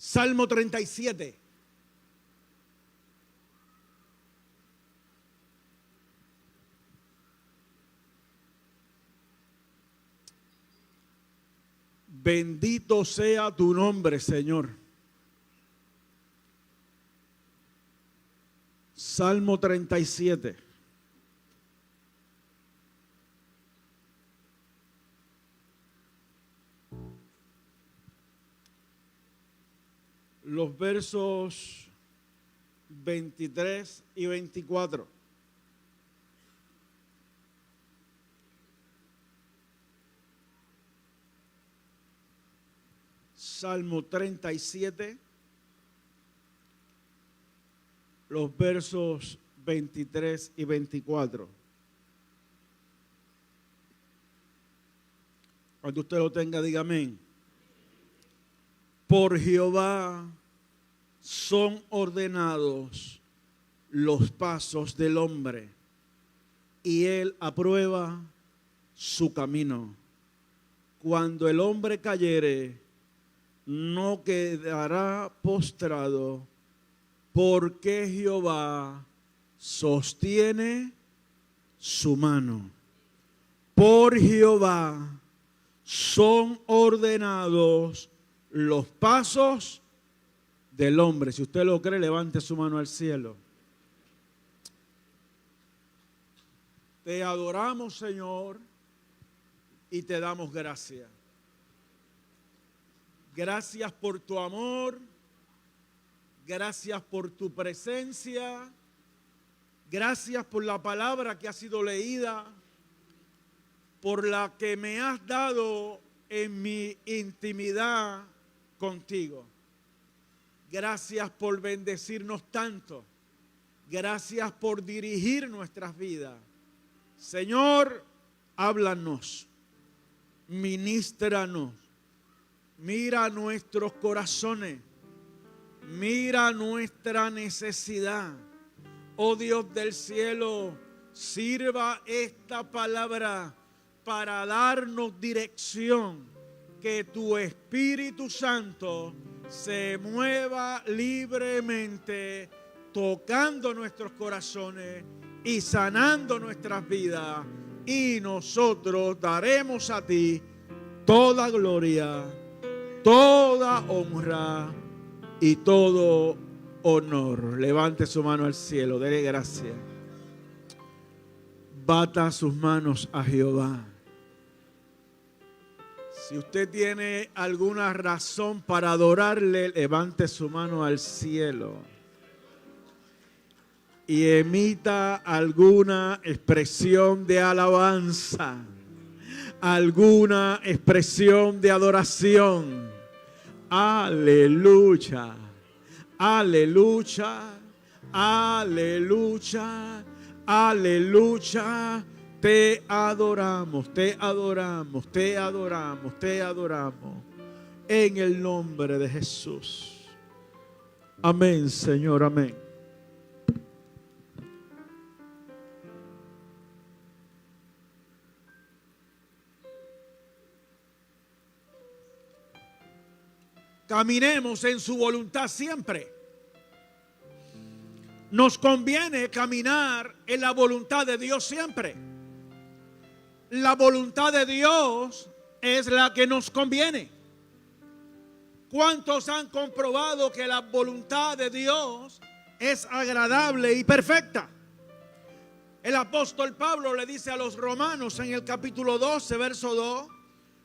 Salmo 37. Bendito sea tu nombre, Señor. Salmo 37. Los versos 23 y 24. Salmo 37, los versos 23 y 24. Cuando usted lo tenga, diga amén. Por Jehová son ordenados los pasos del hombre, y él aprueba su camino. Cuando el hombre cayere, no quedará postrado, porque Jehová sostiene su mano. Por Jehová son ordenados los pasos del hombre. Si usted lo cree, levante su mano al cielo. Te adoramos, Señor, y te damos gracias. Gracias por tu amor, gracias por tu presencia, gracias por la palabra que ha sido leída, por la que me has dado en mi intimidad contigo. Gracias por bendecirnos tanto, gracias por dirigir nuestras vidas. Señor, háblanos, ministranos. Mira nuestros corazones, mira nuestra necesidad. Oh Dios del cielo, sirva esta palabra para darnos dirección, que tu Espíritu Santo se mueva libremente, tocando nuestros corazones y sanando nuestras vidas, y nosotros daremos a ti toda gloria, toda honra y todo honor. Levante su mano al cielo, dele gracias. Bata sus manos a Jehová. Si usted tiene alguna razón para adorarle, levante su mano al cielo y emita alguna expresión de alabanza, alguna expresión de adoración. Aleluya, aleluya, aleluya, aleluya. Te adoramos, te adoramos, te adoramos, te adoramos. En el nombre de Jesús. Amén, Señor, amén. Caminemos en su voluntad siempre. Nos conviene caminar en la voluntad de Dios siempre. La voluntad de Dios es la que nos conviene. ¿Cuántos han comprobado que la voluntad de Dios es agradable y perfecta? El apóstol Pablo le dice a los romanos en el capítulo 12, verso 2,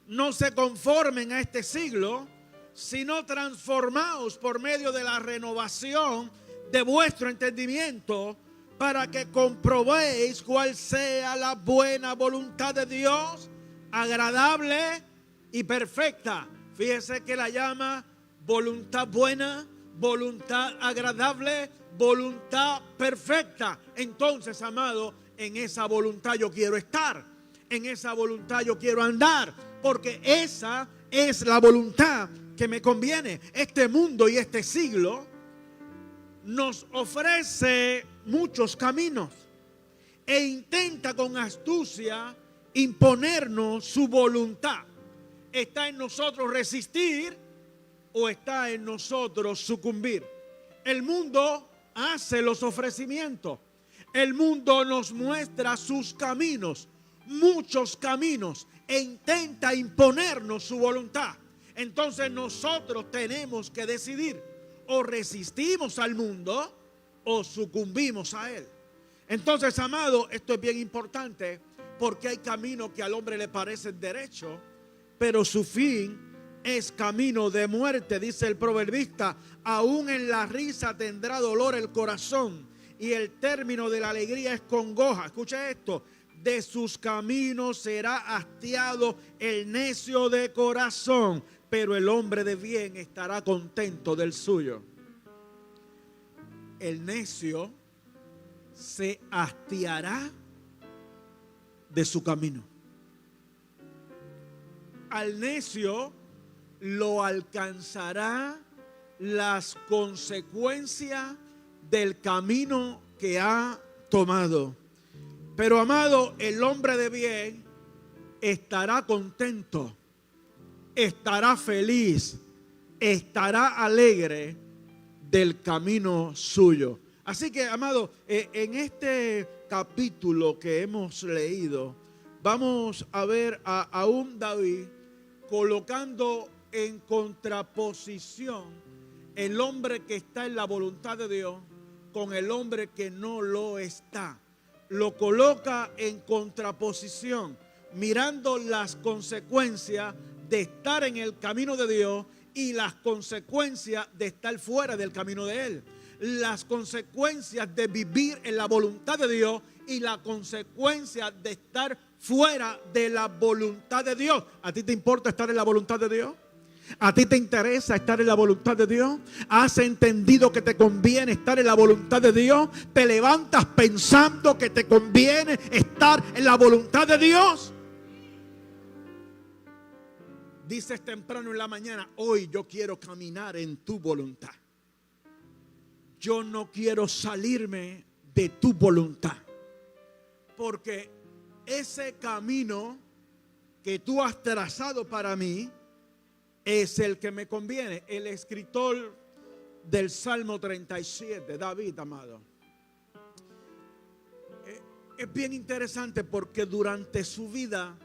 no se conformen a este siglo, sino transformaos por medio de la renovación de vuestro entendimiento, para que comprobéis cuál sea la buena voluntad de Dios, agradable y perfecta. Fíjese que la llama voluntad buena, voluntad agradable, voluntad perfecta. Entonces, amado, en esa voluntad yo quiero estar, en esa voluntad yo quiero andar, porque esa es la voluntad que me conviene. Este mundo y este siglo nos ofrece muchos caminos e intenta con astucia imponernos su voluntad. Está en nosotros resistir o está en nosotros sucumbir. El mundo hace los ofrecimientos. El mundo nos muestra sus caminos, muchos caminos, e intenta imponernos su voluntad. Entonces nosotros tenemos que decidir: o resistimos al mundo o sucumbimos a él. Entonces, amado, esto es bien importante, porque hay caminos que al hombre le parecen derechos, pero su fin es camino de muerte. Dice el proverbista: aún en la risa tendrá dolor el corazón, y el término de la alegría es congoja. Escucha esto: de sus caminos será hastiado el necio de corazón, pero el hombre de bien estará contento del suyo. El necio se hastiará de su camino. Al necio lo alcanzará las consecuencias del camino que ha tomado. Pero, amado, el hombre de bien estará contento, estará feliz, estará alegre del camino suyo. Así que, amado, en este capítulo que hemos leído, vamos a ver a un David colocando en contraposición el hombre que está en la voluntad de Dios con el hombre que no lo está. Lo coloca en contraposición, mirando las consecuencias de estar en el camino de Dios y las consecuencias de estar fuera del camino de Él. Las consecuencias de vivir en la voluntad de Dios y la consecuencia de estar fuera de la voluntad de Dios. ¿A ti te importa estar en la voluntad de Dios? ¿A ti te interesa estar en la voluntad de Dios? ¿Has entendido que te conviene estar en la voluntad de Dios? ¿Te levantas pensando que te conviene estar en la voluntad de Dios? Dices temprano en la mañana: hoy yo quiero caminar en tu voluntad. Yo no quiero salirme de tu voluntad, porque ese camino que tú has trazado para mí es el que me conviene. El escritor del Salmo 37, David, amado, es bien interesante porque durante su vida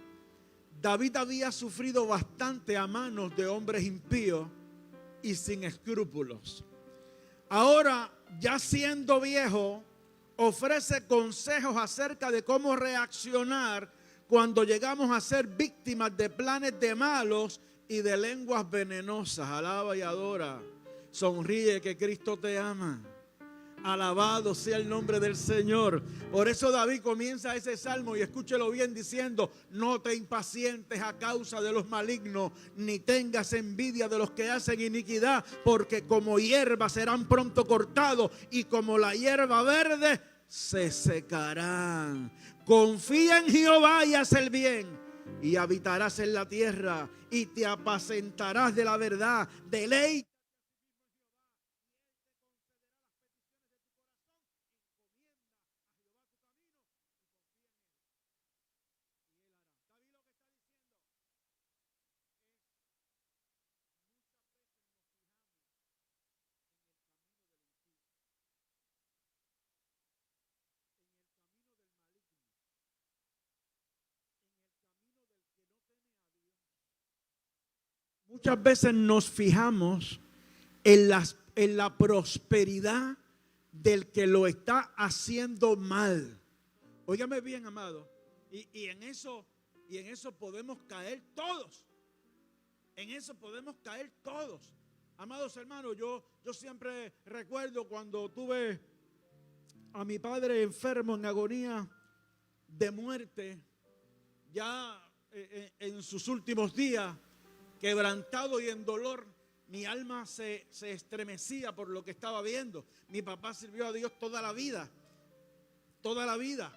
David había sufrido bastante a manos de hombres impíos y sin escrúpulos. Ahora, ya siendo viejo, ofrece consejos acerca de cómo reaccionar cuando llegamos a ser víctimas de planes de malos y de lenguas venenosas. Alaba y adora. Sonríe que Cristo te ama. Alabado sea el nombre del Señor. Por eso David comienza ese salmo, y escúchelo bien, diciendo: no te impacientes a causa de los malignos, ni tengas envidia de los que hacen iniquidad, porque como hierba serán pronto cortados, y como la hierba verde se secarán. Confía en Jehová y haz el bien, y habitarás en la tierra, y te apacentarás de la verdad. Deleítate. Muchas veces nos fijamos en la prosperidad del que lo está haciendo mal. Óigame bien, amado. Y en eso podemos caer todos. En eso podemos caer todos. Amados hermanos, yo siempre recuerdo cuando tuve a mi padre enfermo en agonía de muerte, ya en sus últimos días, quebrantado y en dolor. Mi alma se estremecía por lo que estaba viendo. Mi papá sirvió a Dios toda la vida. Toda la vida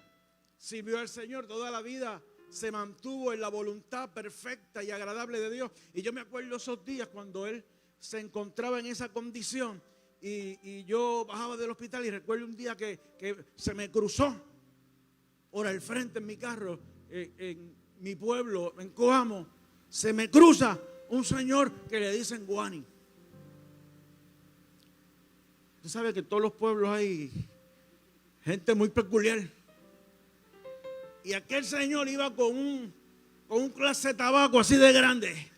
sirvió al Señor. Toda la vida se mantuvo en la voluntad perfecta y agradable de Dios. Y yo me acuerdo esos días cuando él se encontraba en esa condición. Y yo bajaba del hospital, y recuerdo un día que se me cruzó por el frente en mi carro, en mi pueblo, en Coamo. Se me cruza un señor que le dicen Guani. Usted sabe que en todos los pueblos hay gente muy peculiar. Y aquel señor iba con un clase de tabaco así de grande.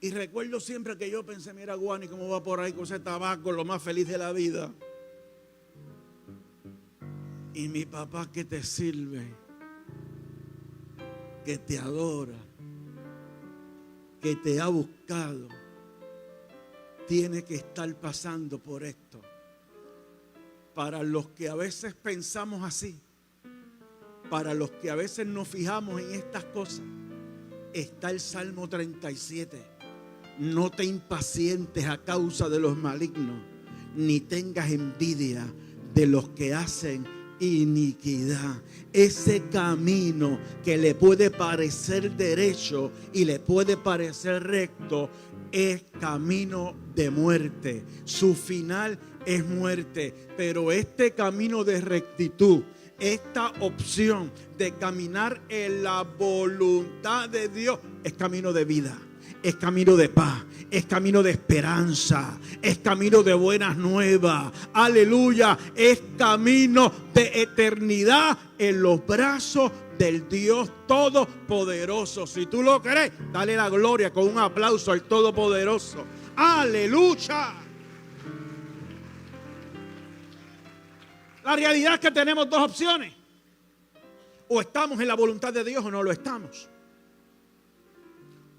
Y recuerdo siempre que yo pensé, mira Guani, cómo va por ahí con ese tabaco, lo más feliz de la vida. Y mi papá que te sirve, que te adora, que te ha buscado, tiene que estar pasando por esto. Para los que a veces pensamos así, para los que a veces nos fijamos en estas cosas, está el Salmo 37. No te impacientes a causa de los malignos, ni tengas envidia de los que hacen iniquidad. Ese camino que le puede parecer derecho y le puede parecer recto es camino de muerte. Su final es muerte. Pero este camino de rectitud, esta opción de caminar en la voluntad de Dios, es camino de vida. Es camino de paz, es camino de esperanza, es camino de buenas nuevas. Aleluya, es camino de eternidad en los brazos del Dios Todopoderoso. Si tú lo crees, dale la gloria con un aplauso al Todopoderoso. Aleluya. La realidad es que tenemos dos opciones. O estamos en la voluntad de Dios o no lo estamos.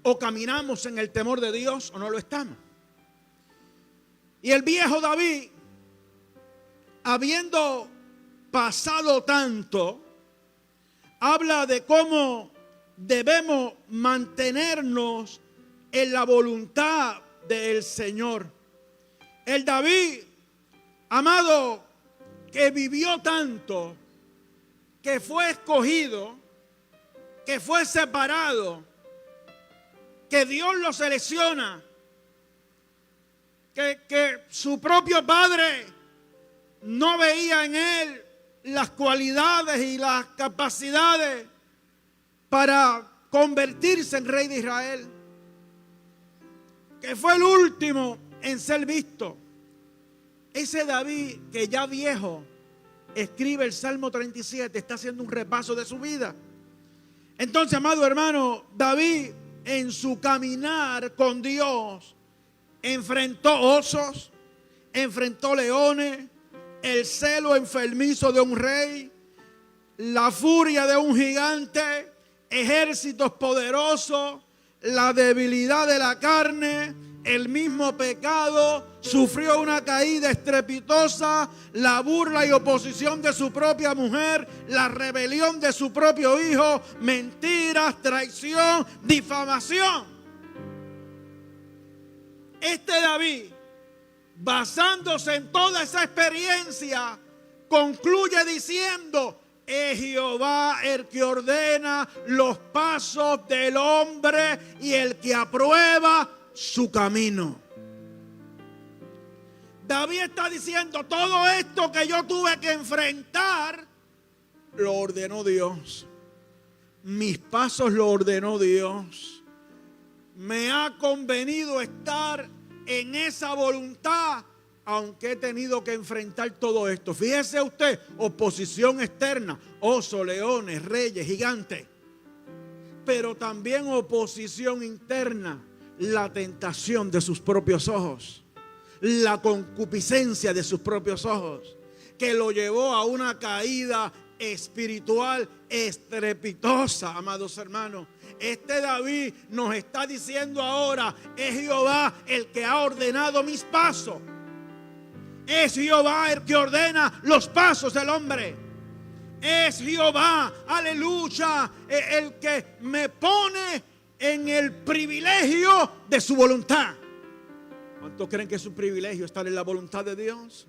O caminamos en el temor de Dios o no lo estamos. Y el viejo David, habiendo pasado tanto, habla de cómo debemos mantenernos en la voluntad del Señor. El David, amado, que vivió tanto, que fue escogido, que fue separado, que Dios lo selecciona, que su propio padre no veía en él las cualidades y las capacidades para convertirse en rey de Israel, que fue el último en ser visto. Ese David, que ya viejo, escribe el Salmo 37, está haciendo un repaso de su vida. Entonces, amado hermano, David, en su caminar con Dios, enfrentó osos, enfrentó leones, el celo enfermizo de un rey, la furia de un gigante, ejércitos poderosos, la debilidad de la carne, el mismo pecado. Sufrió una caída estrepitosa, la burla y oposición de su propia mujer, la rebelión de su propio hijo, mentiras, traición, difamación. Este David, basándose en toda esa experiencia, concluye diciendo: es Jehová el que ordena los pasos del hombre y el que aprueba su camino. David está diciendo: todo esto que yo tuve que enfrentar, lo ordenó Dios. Mis pasos lo ordenó Dios. Me ha convenido estar en esa voluntad, aunque he tenido que enfrentar todo esto. Fíjese usted, oposición externa, osos, leones, reyes, gigantes. Pero también oposición interna, la tentación de sus propios ojos, la concupiscencia de sus propios ojos, que lo llevó a una caída espiritual estrepitosa, amados hermanos. Este David nos está diciendo ahora: es Jehová el que ha ordenado mis pasos. Es Jehová el que ordena los pasos del hombre. Es Jehová, aleluya, el que me pone en el privilegio de su voluntad. ¿Cuántos creen que es un privilegio estar en la voluntad de Dios?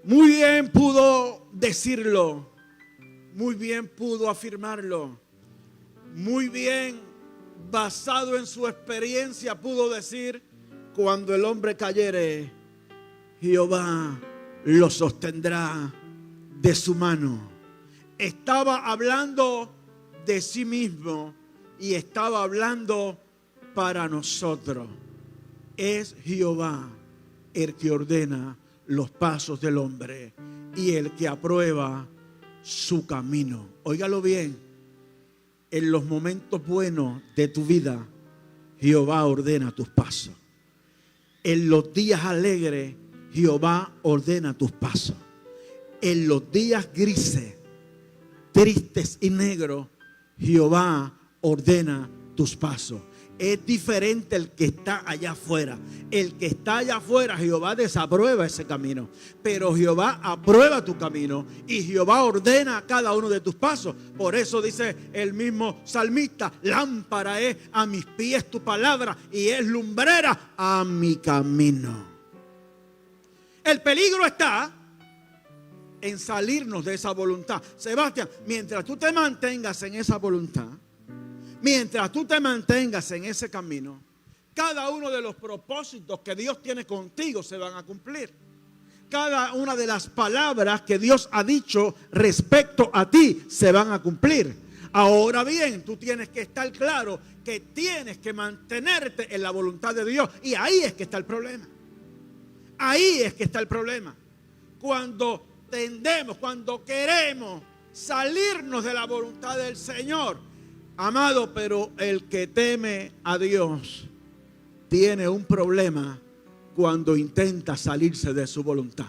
Muy bien pudo decirlo, muy bien pudo afirmarlo, muy bien, basado en su experiencia, pudo decir: cuando el hombre cayere, Jehová lo sostendrá de su mano. Estaba hablando de sí mismo y estaba hablando para nosotros. Es Jehová el que ordena los pasos del hombre y el que aprueba su camino. Óigalo bien, en los momentos buenos de tu vida, Jehová ordena tus pasos. En los días alegres, Jehová ordena tus pasos. En los días grises, tristes y negros, Jehová ordena tus pasos. Es diferente el que está allá afuera. El que está allá afuera, Jehová desaprueba ese camino. Pero Jehová aprueba tu camino y Jehová ordena cada uno de tus pasos. Por eso dice el mismo salmista: lámpara es a mis pies tu palabra y es lumbrera a mi camino. El peligro está en salirnos de esa voluntad. Sebastián, mientras tú te mantengas en esa voluntad, mientras tú te mantengas en ese camino, cada uno de los propósitos que Dios tiene contigo se van a cumplir. Cada una de las palabras que Dios ha dicho respecto a ti se van a cumplir. Ahora bien, tú tienes que estar claro que tienes que mantenerte en la voluntad de Dios. Y ahí es que está el problema. Ahí es que está el problema. Cuando tendemos, cuando queremos salirnos de la voluntad del Señor, amado, pero el que teme a Dios tiene un problema cuando intenta salirse de su voluntad.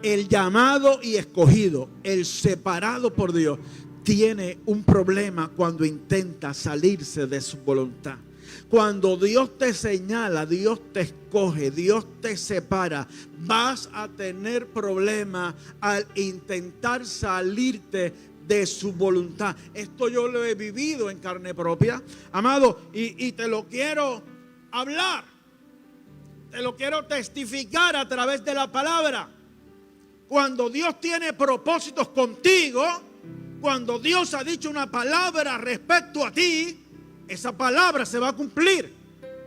El llamado y escogido, el separado por Dios, tiene un problema cuando intenta salirse de su voluntad. Cuando Dios te señala, Dios te escoge, Dios te separa, vas a tener problemas al intentar salirte de su voluntad. Esto yo lo he vivido en carne propia, amado, y te lo quiero hablar, te lo quiero testificar a través de la palabra. Cuando Dios tiene propósitos contigo, cuando Dios ha dicho una palabra respecto a ti, esa palabra se va a cumplir.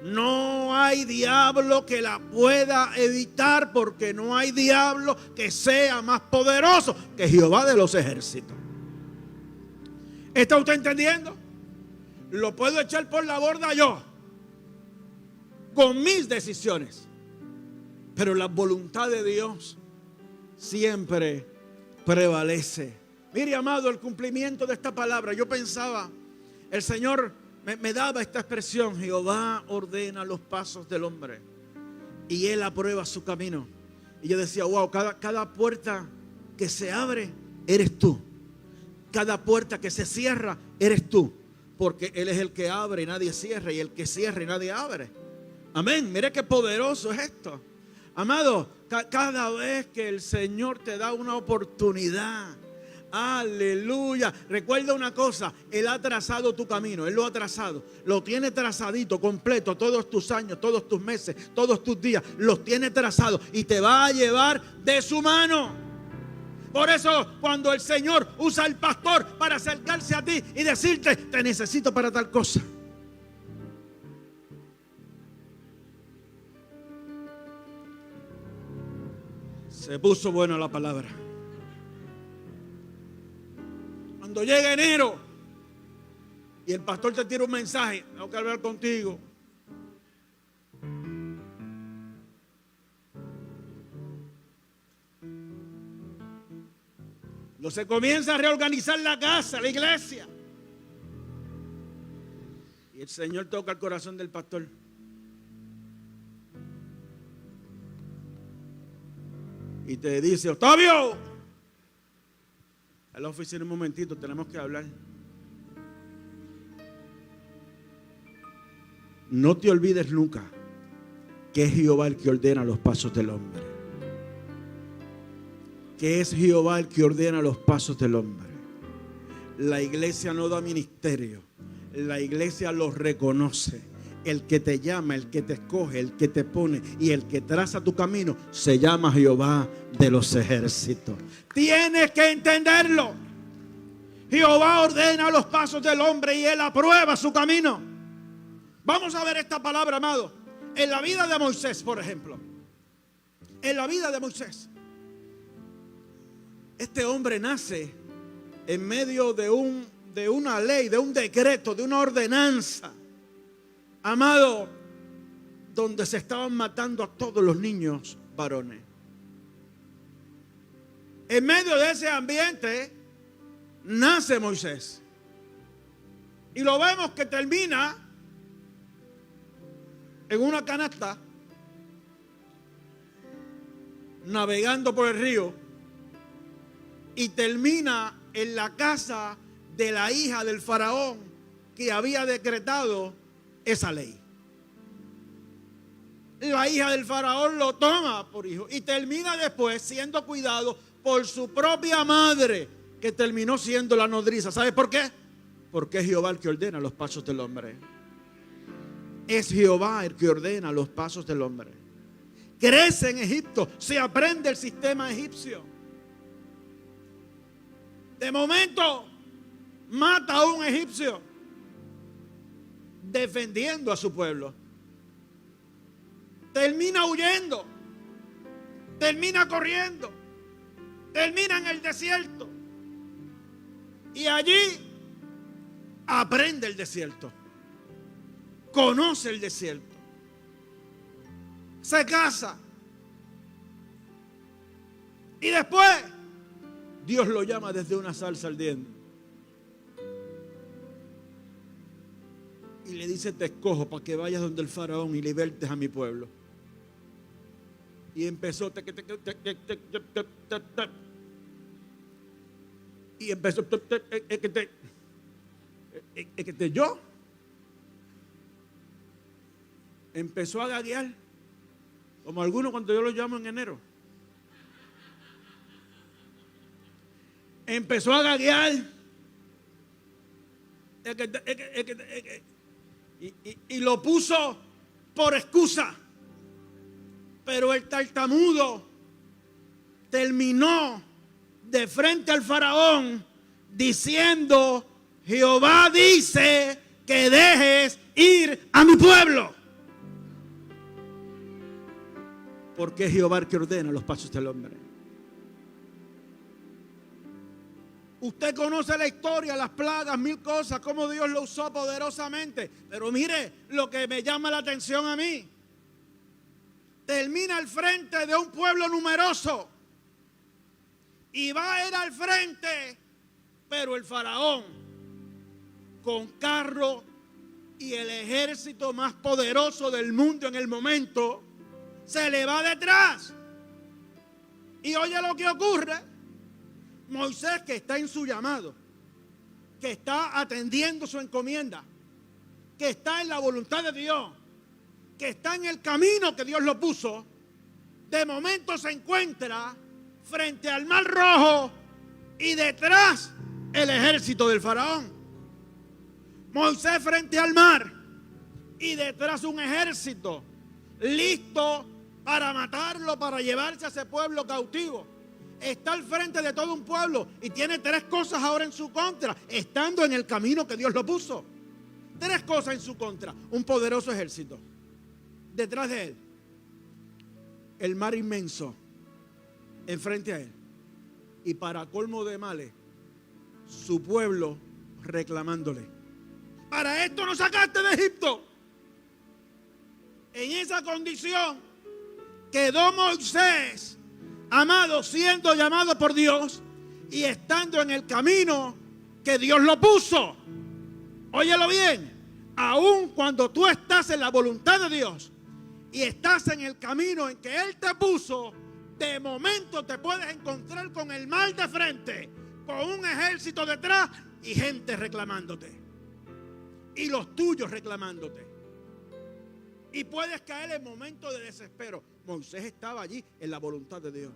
No hay diablo que la pueda evitar, porque no hay diablo que sea más poderoso que Jehová de los ejércitos. ¿Está usted entendiendo? Lo puedo echar por la borda yo, con mis decisiones, pero la voluntad de Dios siempre prevalece. Mire, amado, el cumplimiento de esta palabra. Yo pensaba, el Señor me daba esta expresión: Jehová ordena los pasos del hombre y Él aprueba su camino. Y yo decía, wow, cada puerta que se abre, eres tú. Cada puerta que se cierra, eres tú. Porque Él es el que abre y nadie cierra, y el que cierra y nadie abre. Amén. Mire qué poderoso es esto. Amado, cada vez que el Señor te da una oportunidad, aleluya, recuerda una cosa: Él ha trazado tu camino, Él lo ha trazado, lo tiene trazadito, completo, todos tus años, todos tus meses, todos tus días, los tiene trazados y te va a llevar de su mano. Por eso, cuando el Señor usa al pastor para acercarse a ti y decirte: te necesito para tal cosa, se puso buena la palabra. Cuando llega enero y el pastor te tira un mensaje: tengo que hablar contigo. No se comienza a reorganizar la casa, la iglesia. Y el Señor toca el corazón del pastor. Y te dice: Octavio, a la oficina un momentito, tenemos que hablar. No te olvides nunca que es Jehová el que ordena los pasos del hombre. Que es Jehová el que ordena los pasos del hombre. La iglesia no da ministerio, la iglesia los reconoce. El que te llama, el que te escoge, el que te pone y el que traza tu camino se llama Jehová de los ejércitos. Tienes que entenderlo. Jehová ordena los pasos del hombre y Él aprueba su camino. Vamos a ver esta palabra, amado. En la vida de Moisés, por ejemplo. En la vida de Moisés. Este hombre nace en medio de una ley, de un decreto, de una ordenanza. Amado, donde se estaban matando a todos los niños varones. En medio de ese ambiente nace Moisés. Y lo vemos que termina en una canasta, navegando por el río, y termina en la casa de la hija del faraón que había decretado esa ley. La hija del faraón lo toma por hijo y termina después siendo cuidado por su propia madre, que terminó siendo la nodriza. ¿Sabe por qué? Porque es Jehová el que ordena los pasos del hombre. Es Jehová el que ordena los pasos del hombre. Crece en Egipto, se aprende el sistema egipcio. De momento, mata a un egipcio defendiendo a su pueblo. Termina huyendo, termina corriendo, termina en el desierto. Y allí aprende el desierto, conoce el desierto, se casa. Y después Dios lo llama desde una zarza ardiente y le dice: te escojo para que vayas donde el faraón y libertes a mi pueblo. Y empezó yo empezó a gaguear, como algunos cuando yo lo llamo en enero. Empezó a gaguear y lo puso por excusa. Pero el tartamudo terminó de frente al faraón diciendo: Jehová dice que dejes ir a mi pueblo. Porque es Jehová el que ordena los pasos del hombre. Usted conoce la historia, las plagas, mil cosas, cómo Dios lo usó poderosamente. Pero mire lo que me llama la atención a mí. Termina al frente de un pueblo numeroso y va a ir al frente, pero el faraón, con carro y el ejército más poderoso del mundo en el momento, se le va detrás. Y oye lo que ocurre. Moisés, que está en su llamado, que está atendiendo su encomienda, que está en la voluntad de Dios, que está en el camino que Dios lo puso, de momento se encuentra frente al Mar Rojo y detrás el ejército del faraón. Moisés frente al mar y detrás un ejército listo para matarlo, para llevarse a ese pueblo cautivo. Está al frente de todo un pueblo y tiene tres cosas ahora en su contra, estando en el camino que Dios lo puso. Tres cosas en su contra: un poderoso ejército detrás de él, el mar inmenso enfrente a él, y para colmo de males, su pueblo reclamándole: para esto nos sacaste de Egipto. En esa condición quedó Moisés, amado, siendo llamado por Dios y estando en el camino que Dios lo puso. Óyelo bien, aun cuando tú estás en la voluntad de Dios y estás en el camino en que Él te puso, de momento te puedes encontrar con el mal de frente, con un ejército detrás y gente reclamándote, y los tuyos reclamándote. Y puedes caer en momentos de desespero. Moisés estaba allí en la voluntad de Dios,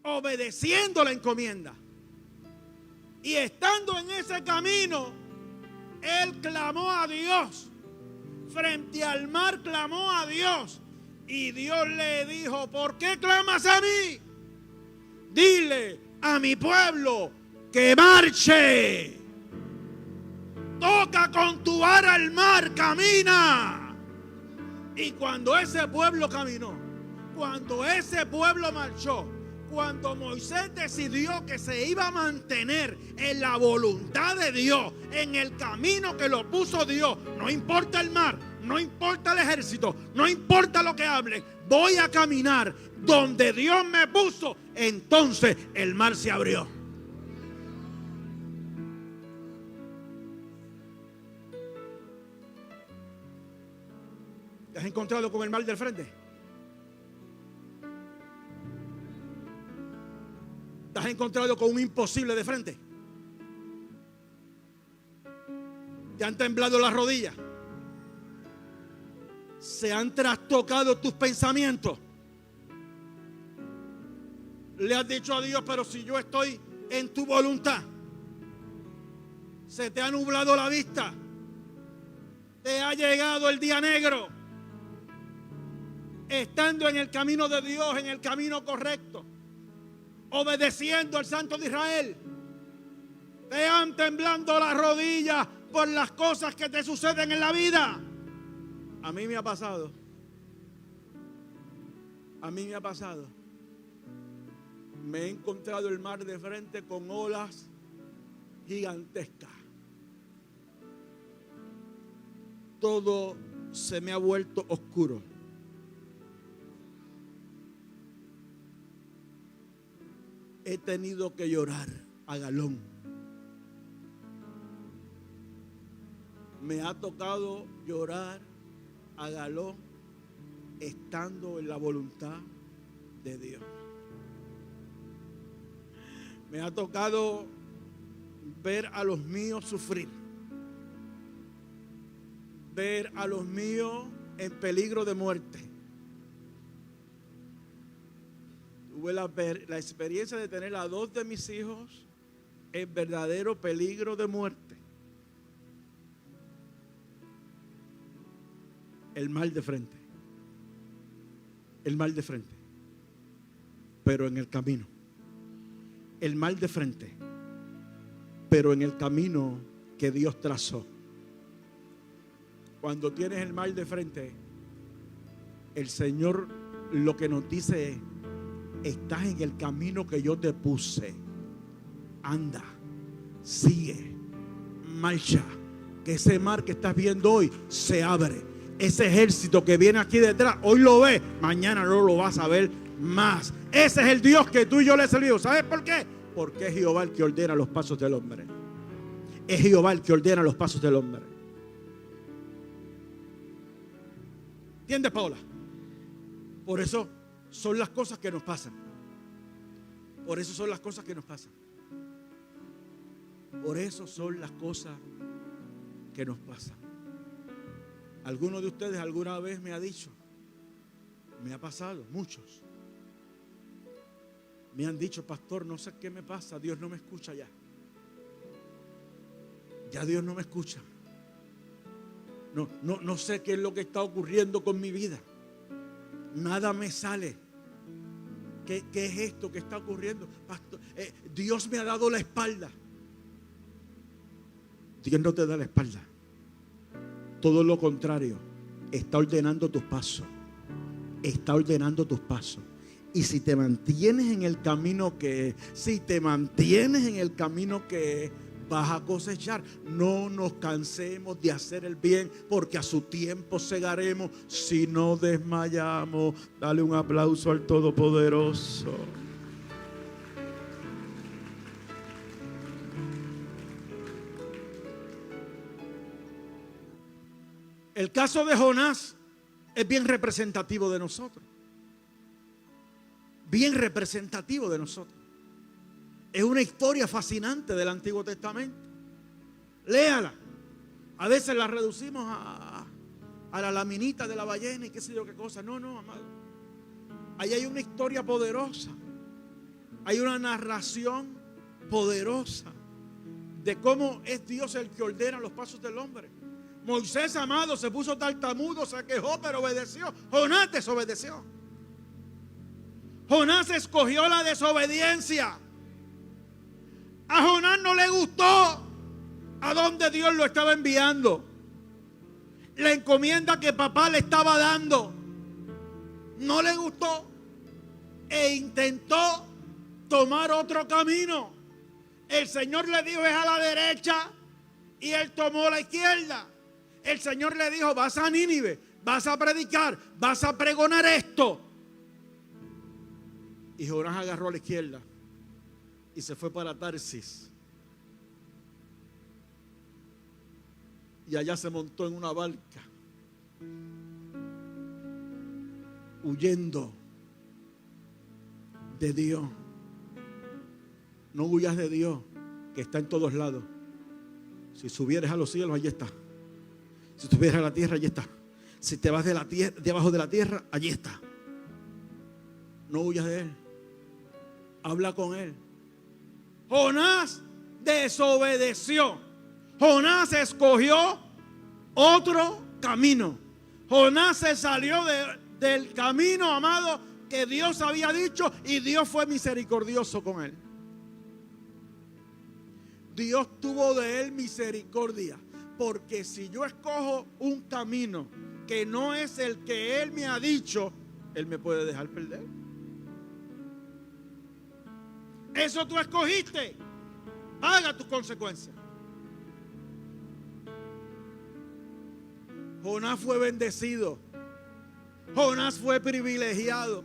obedeciendo la encomienda. Y estando en ese camino, él clamó a Dios. Frente al mar clamó a Dios. Y Dios le dijo: ¿por qué clamas a mí? Dile a mi pueblo que marche. Toca con tu vara al mar, camina. Y cuando ese pueblo caminó, cuando ese pueblo marchó, cuando Moisés decidió que se iba a mantener en la voluntad de Dios, en el camino que lo puso Dios, no importa el mar, no importa el ejército, no importa lo que hablen, voy a caminar donde Dios me puso, entonces el mar se abrió. ¿Te has encontrado con el mar del frente? ¿Te has encontrado con un imposible de frente? ¿Te han temblado las rodillas? ¿Se han trastocado tus pensamientos? Le has dicho a Dios, pero si yo estoy en tu voluntad, se te ha nublado la vista, te ha llegado el día negro, estando en el camino de Dios, en el camino correcto, obedeciendo al Santo de Israel, te han temblando las rodillas por las cosas que te suceden en la vida. A mí me ha pasado. A mí me ha pasado. Me he encontrado el mar de frente con olas gigantescas. Todo se me ha vuelto oscuro. He tenido que llorar a galón. Me ha tocado llorar a galón estando en la voluntad de Dios. Me ha tocado ver a los míos sufrir, ver a los míos en peligro de muerte. Tuve la experiencia de tener a 2 de mis hijos en verdadero peligro de muerte. El mal de frente. El mal de frente. Pero en el camino. El mal de frente. Pero en el camino que Dios trazó. Cuando tienes el mal de frente, el Señor lo que nos dice es: estás en el camino que yo te puse. Anda, sigue, marcha. Que ese mar que estás viendo hoy se abre. Ese ejército que viene aquí detrás, hoy lo ves, mañana no lo vas a ver más. Ese es el Dios que tú y yo le servimos. ¿Sabes por qué? Porque es Jehová el que ordena los pasos del hombre. Es Jehová el que ordena los pasos del hombre. ¿Entiendes, Paola? Por eso son las cosas que nos pasan. Por eso son las cosas que nos pasan. Por eso son las cosas que nos pasan. Alguno de ustedes alguna vez me ha dicho, me ha pasado, muchos. Me han dicho: pastor, no sé qué me pasa, Dios no me escucha ya. Ya Dios no me escucha. No sé qué es lo que está ocurriendo con mi vida. Nada me sale. ¿Qué es esto que está ocurriendo? Pastor, Dios me ha dado la espalda. Dios no te da la espalda. Todo lo contrario, está ordenando tus pasos. Está ordenando tus pasos. Y si te mantienes en el camino que es, vas a cosechar. No nos cansemos de hacer el bien, porque a su tiempo segaremos si no desmayamos. Dale un aplauso al Todopoderoso. El caso de Jonás es bien representativo de nosotros. Bien representativo de nosotros. Es una historia fascinante del Antiguo Testamento. Léala. A veces la reducimos a la laminita de la ballena y qué sé yo qué cosa. No, amado. Ahí hay una historia poderosa. Hay una narración poderosa de cómo es Dios el que ordena los pasos del hombre. Moisés, amado, se puso tartamudo, se quejó, pero obedeció. Jonás desobedeció. Jonás escogió la desobediencia. A Jonás no le gustó a dónde Dios lo estaba enviando. La encomienda que papá le estaba dando no le gustó e intentó tomar otro camino. El Señor le dijo, es a la derecha, y él tomó la izquierda. El Señor le dijo, vas a Nínive, vas a predicar, vas a pregonar esto. Y Jonás agarró a la izquierda y se fue para Tarsis. Y allá se montó en una barca, huyendo de Dios. No huyas de Dios, que está en todos lados. Si subieres a los cielos, allí está. Si subieres a la tierra, allí está. Si te vas de la tierra, debajo de la tierra, allí está. No huyas de Él. Habla con Él. Jonás desobedeció. Jonás escogió otro camino. Jonás se salió del camino, amado, que Dios había dicho, y Dios fue misericordioso con él. Dios tuvo de él misericordia, porque si yo escojo un camino que no es el que Él me ha dicho, Él me puede dejar perder. Eso tú escogiste, paga tus consecuencias. Jonás fue bendecido, Jonás fue privilegiado.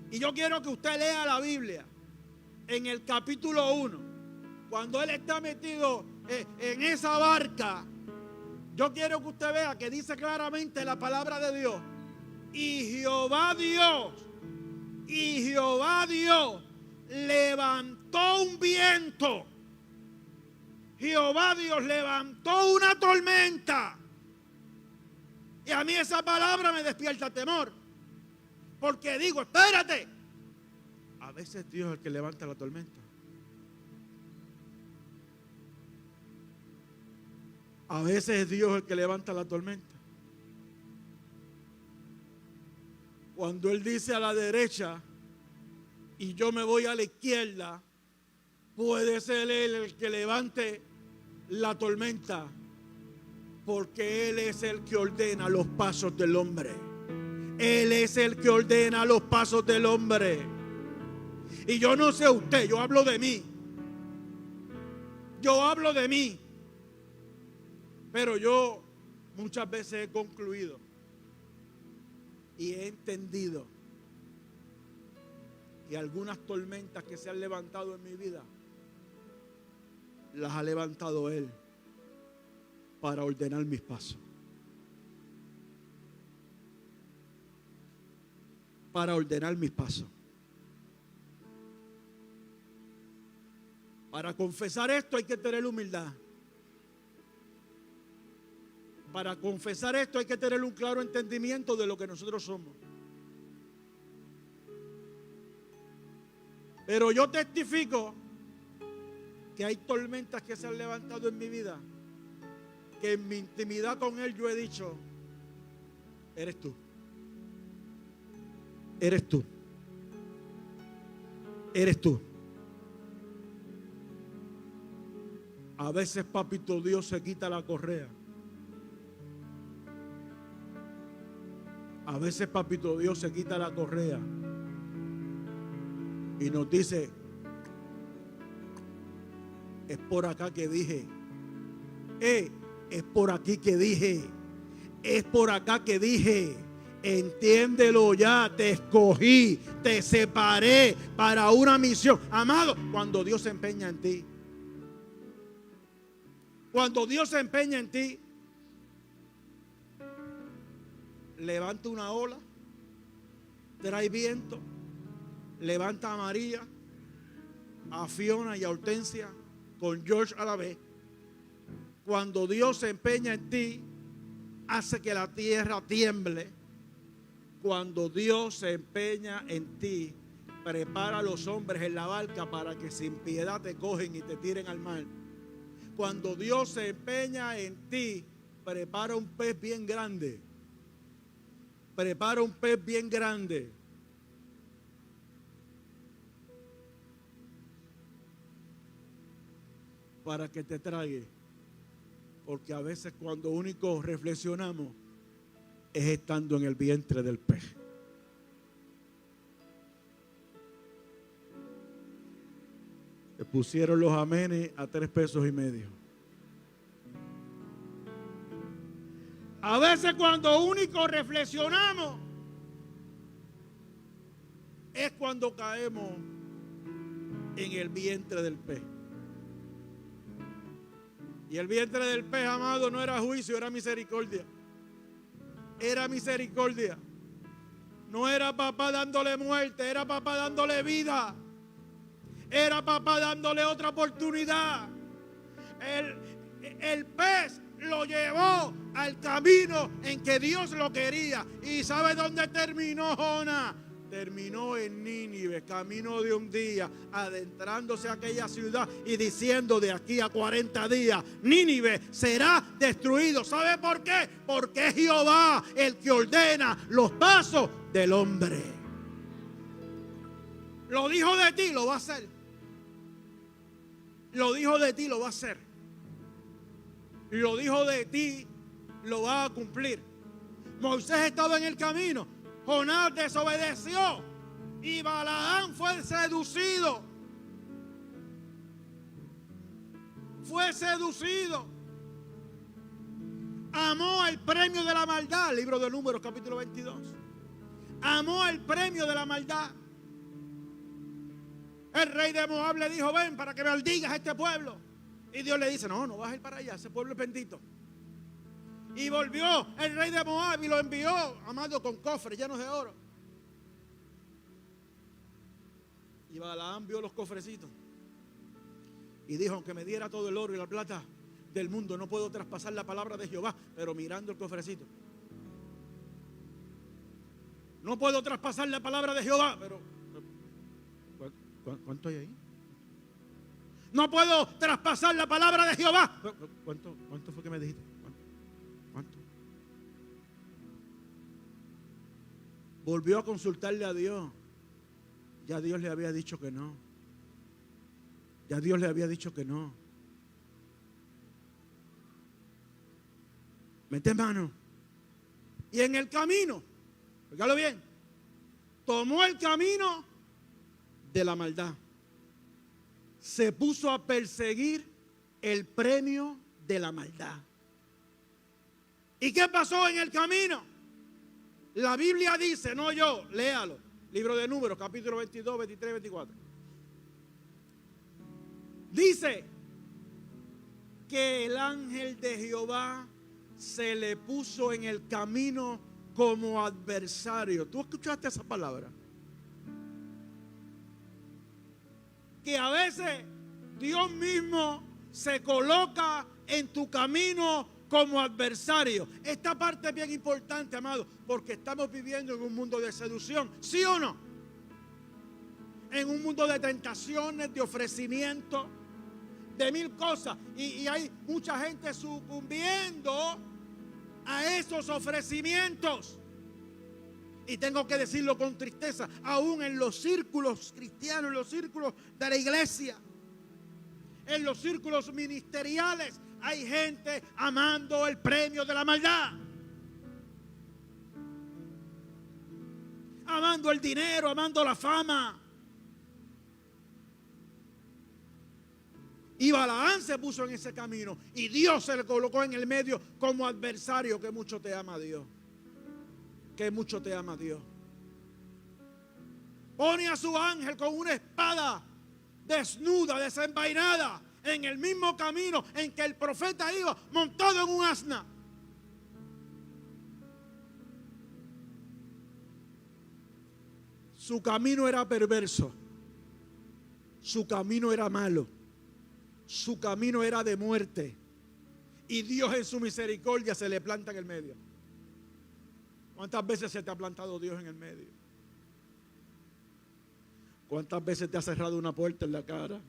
Y yo quiero que usted lea la Biblia en el capítulo 1, cuando él está metido en esa barca. Yo quiero que usted vea que dice claramente la palabra de Dios. Y Jehová Dios levantó un viento. Jehová Dios levantó una tormenta. Y a mí esa palabra me despierta temor, porque digo, espérate, a veces Dios es el que levanta la tormenta. A veces es Dios el que levanta la tormenta. Cuando Él dice a la derecha y yo me voy a la izquierda, puede ser Él el que levante la tormenta, porque Él es el que ordena los pasos del hombre. Él es el que ordena los pasos del hombre. Y yo no sé usted, yo hablo de mí. Yo hablo de mí. Pero yo muchas veces he concluido y he entendido que algunas tormentas que se han levantado en mi vida, las ha levantado Él para ordenar mis pasos. Para ordenar mis pasos. Para confesar esto hay que tener humildad. Para confesar esto hay que tener un claro entendimiento de lo que nosotros somos. Pero yo testifico que hay tormentas que se han levantado en mi vida, que en mi intimidad con Él yo he dicho, eres tú. Eres tú. Eres tú. A veces, papito Dios se quita la correa. A veces, papito Dios se quita la correa y nos dice, es por acá que dije, es por aquí que dije, es por acá que dije, entiéndelo ya, te escogí, te separé para una misión. Amado, cuando Dios se empeña en ti, cuando Dios se empeña en ti, levanta una ola, trae viento, levanta a María, a Fiona y a Hortensia con George a la vez. Cuando Dios se empeña en ti, hace que la tierra tiemble. Cuando Dios se empeña en ti, prepara a los hombres en la barca para que sin piedad te cogen y te tiren al mar. Cuando Dios se empeña en ti, prepara un pez bien grande. Prepara un pez bien grande. Para que te trague. Porque a veces cuando único reflexionamos es estando en el vientre del pez. pusieron los amenes a 3 pesos y medio. A veces cuando único reflexionamos es cuando caemos en el vientre del pez. Y el vientre del pez, amado, no era juicio, era misericordia. Era misericordia. No era papá dándole muerte, era papá dándole vida. Era papá dándole otra oportunidad. El pez lo llevó al camino en que Dios lo quería. ¿Y sabe dónde terminó Jonás? Terminó en Nínive, camino de un día, adentrándose a aquella ciudad y diciendo: de aquí a 40 días, Nínive será destruido. ¿Sabe por qué? Porque es Jehová el que ordena los pasos del hombre. Lo dijo de ti, lo va a hacer. Lo dijo de ti, lo va a hacer. Lo dijo de ti, lo va a cumplir. Moisés estaba en el camino. Jonás desobedeció y Balaam fue seducido. Fue seducido. Amó el premio de la maldad. Libro de Números, capítulo 22. Amó el premio de la maldad. El rey de Moab le dijo: ven para que maldigas a este pueblo. Y Dios le dice: no, no vas a ir para allá, ese pueblo es bendito. Y volvió el rey de Moab y lo envió, amado, con cofres llenos de oro. Y Balaam vio los cofrecitos y dijo: aunque me diera todo el oro y la plata del mundo, no puedo traspasar la palabra de Jehová. Pero mirando el cofrecito, no puedo traspasar la palabra de Jehová. Pero ¿cuánto hay ahí? No puedo traspasar la palabra de Jehová. ¿Cuánto fue que me dijiste? ¿Cuánto? Volvió a consultarle a Dios. Ya Dios le había dicho que no. Ya Dios le había dicho que no. Mete mano. Y en el camino, fíjalo bien, tomó el camino de la maldad. Se puso a perseguir el premio de la maldad. ¿Y qué pasó en el camino? La Biblia dice, no yo, léalo. Libro de Números, capítulo 22, 23, 24. Dice que el ángel de Jehová se le puso en el camino como adversario. ¿Tú escuchaste esa palabra? Que a veces Dios mismo se coloca en tu camino como adversario. Esta parte es bien importante, amado, porque estamos viviendo en un mundo de seducción, ¿sí o no? En un mundo de tentaciones, de ofrecimiento, de mil cosas. Y hay mucha gente sucumbiendo a esos ofrecimientos. Y tengo que decirlo con tristeza, aún en los círculos cristianos, en los círculos de la iglesia, en los círculos ministeriales, hay gente amando el premio de la maldad, amando el dinero, amando la fama. Y Balaam se puso en ese camino y Dios se le colocó en el medio como adversario. Que mucho te ama Dios. Que mucho te ama Dios. Pone a su ángel con una espada desnuda, desenvainada, en el mismo camino en que el profeta iba, montado en un asna. Su camino era perverso. Su camino era malo. Su camino era de muerte. Y Dios en su misericordia se le planta en el medio. ¿Cuántas veces se te ha plantado Dios en el medio? ¿Cuántas veces te ha cerrado una puerta en la cara?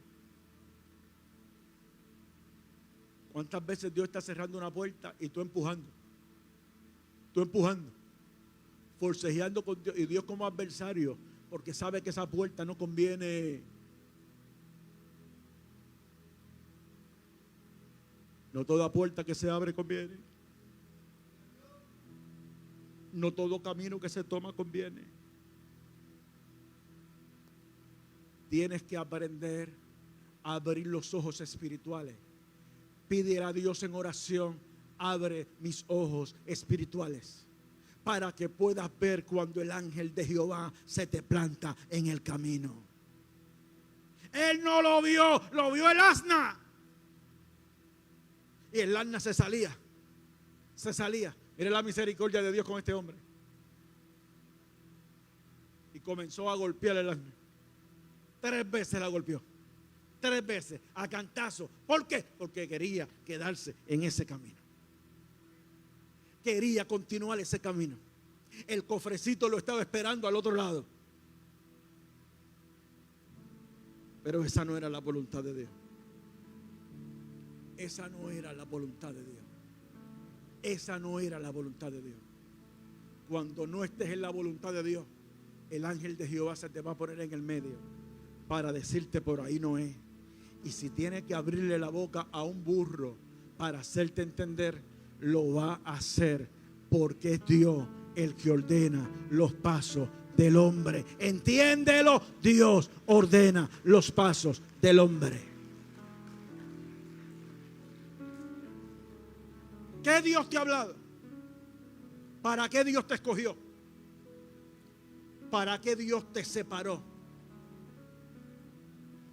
¿Cuántas veces Dios está cerrando una puerta y tú empujando? Tú empujando, forcejeando con Dios, y Dios como adversario, porque sabe que esa puerta no conviene. No toda puerta que se abre conviene. No todo camino que se toma conviene. Tienes que aprender abrir los ojos espirituales. Pide a Dios en oración: abre mis ojos espirituales para que puedas ver cuando el ángel de Jehová se te planta en el camino. Él no lo vio el asna. Y el asna se salía. Mire la misericordia de Dios con este hombre. Y comenzó a golpear el asna. 3 veces la golpeó. 3 veces, a cantazo. ¿Por qué? Porque quería quedarse en ese camino. Quería continuar ese camino. El cofrecito lo estaba esperando al otro lado. Pero esa no era la voluntad de Dios. Esa no era la voluntad de Dios. Esa no era la voluntad de Dios. Cuando no estés en la voluntad de Dios, el ángel de Jehová se te va a poner en el medio para decirte: por ahí no es. Y si tiene que abrirle la boca a un burro para hacerte entender, lo va a hacer, porque es Dios el que ordena los pasos del hombre. Entiéndelo, Dios ordena los pasos del hombre. ¿Qué Dios te ha hablado? ¿Para qué Dios te escogió? ¿Para qué Dios te separó?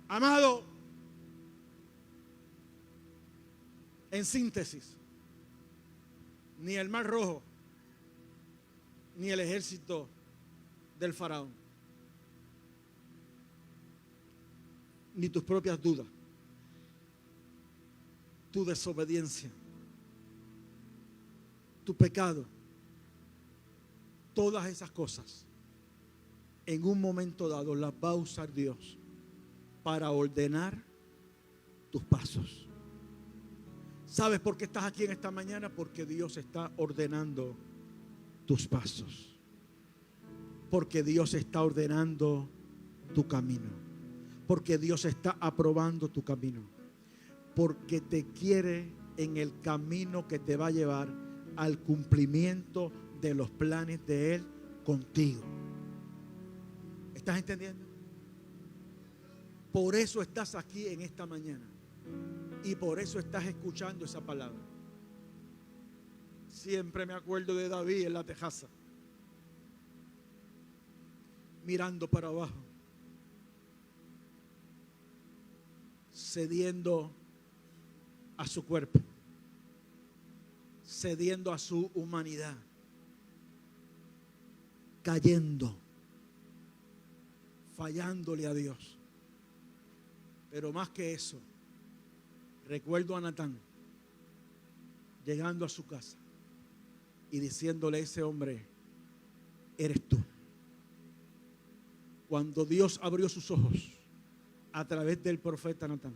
Amado, en síntesis, ni el Mar Rojo, ni el ejército del faraón, ni tus propias dudas, tu desobediencia, tu pecado, todas esas cosas, en un momento dado las va a usar Dios para ordenar tus pasos. ¿Sabes por qué estás aquí en esta mañana? Porque Dios está ordenando tus pasos. Porque Dios está ordenando tu camino. Porque Dios está aprobando tu camino. Porque te quiere en el camino que te va a llevar al cumplimiento de los planes de Él contigo. ¿Estás entendiendo? Por eso estás aquí en esta mañana. Y por eso estás escuchando esa palabra. Siempre me acuerdo de David en la tejaza, mirando para abajo, cediendo a su cuerpo, cediendo a su humanidad, cayendo, fallándole a Dios. Pero más que eso, recuerdo a Natán llegando a su casa y diciéndole a ese hombre: eres tú. Cuando Dios abrió sus ojos a través del profeta Natán,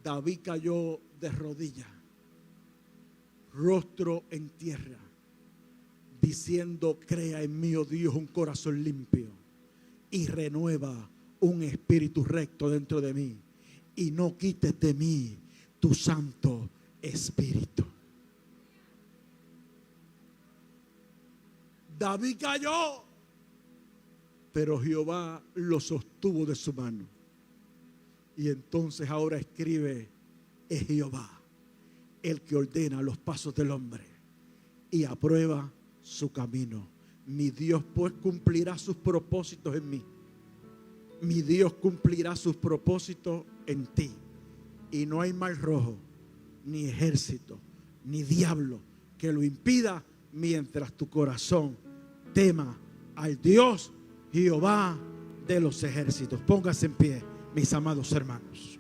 David cayó de rodillas, rostro en tierra, diciendo: crea en mí, oh Dios, un corazón limpio y renueva un espíritu recto dentro de mí, y no quites de mí tu Santo Espíritu. David cayó, pero Jehová lo sostuvo de su mano. Y entonces ahora escribe: es Jehová el que ordena los pasos del hombre y aprueba su camino. Mi Dios pues cumplirá sus propósitos en mí. Mi Dios cumplirá sus propósitos en ti. Y no hay mar rojo, ni ejército, ni diablo que lo impida, mientras tu corazón tema al Dios Jehová de los ejércitos. Póngase en pie, mis amados hermanos.